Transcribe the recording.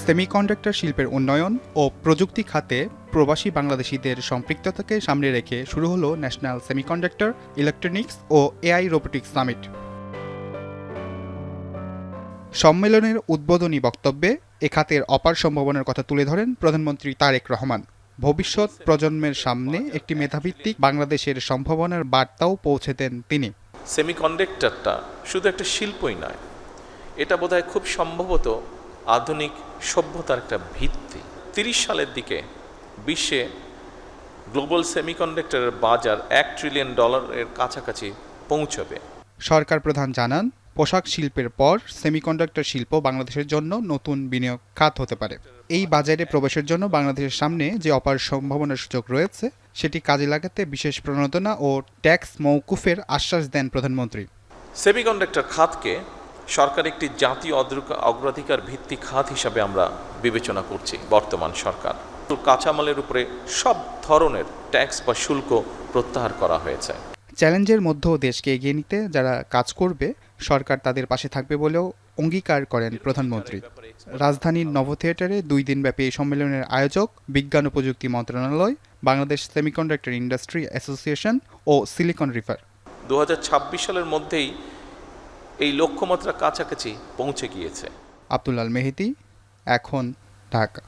Semiconductor শিল্পের উন্নয়ন ও প্রযুক্তি খাতে প্রবাসী বাংলাদেশিদের সম্পৃক্ততাকে সামনে রেখে শুরু হলো ন্যাশনাল সেমিকন্ডাক্টর, ইলেকট্রনিক্স ও এআই রোবোটিক্স সামিট। সম্মেলনের উদ্বোধনী বক্তব্যে এ খাতের অপার সম্ভাবনার কথা তুলে ধরেন প্রধানমন্ত্রী তারেক রহমান। ভবিষ্যৎ প্রজন্মের সামনে একটি মেধাভিত্তিক বাংলাদেশের সম্ভাবনার বার্তাও পৌঁছে দেন তিনি। সেমিকন্ডাক্টরটা শুধু একটা শিল্পই নয়, এটা বোধহয় খুব সম্ভবত আধুনিক সভ্যতার একটা ভিত্তি। 30 সালের দিকে বিশ্বে গ্লোবাল সেমিকন্ডাক্টরের বাজার $1 ট্রিলিয়ন কাছাকাছি পৌঁছবে। সরকার প্রধান জানান, পোশাক শিল্পের পর সেমিকন্ডাক্টর শিল্প বাংলাদেশের জন্য নতুন বিনিয়োগ খাত হতে পারে। এই বাজারে প্রবেশের জন্য বাংলাদেশের সামনে যে অপার সম্ভাবনার সুযোগ রয়েছে সেটি কাজে লাগাতে বিশেষ প্রণোদনা ও ট্যাক্স মওকুফের আশ্বাস দেন প্রধানমন্ত্রী। সেমিকন্ডাক্টর খাতকে সরকার একটি জাতীয় অগ্রাধিকার ভিত্তিক খাত হিসাবে আমরা বিবেচনা করছি। বর্তমান সরকার কাঁচামালের উপরে সব ধরনের ট্যাক্স বা শুল্ক প্রত্যাহার করা হয়েছে। চ্যালেঞ্জের মধ্যেও দেশকে এগিয়ে নিতে যারা কাজ করবে সরকার তাদের পাশে থাকবে বলেও অঙ্গীকার করেন প্রধানমন্ত্রী। রাজধানীর নভ থিয়েটারে 2 দিনব্যাপী এই সম্মেলনের আয়োজক বিজ্ঞান ও প্রযুক্তি মন্ত্রণালয়, বাংলাদেশ সেমিকন্ডাক্টর ইন্ডাস্ট্রি অ্যাসোসিয়েশন ও সিলিকন রিভার। 2026 সালের মধ্যেই এই লক্ষ্যমাত্রা কাছাকাছি পৌঁছে গিয়েছে। আব্দুল আল মেহেদী, এখন, ঢাকা।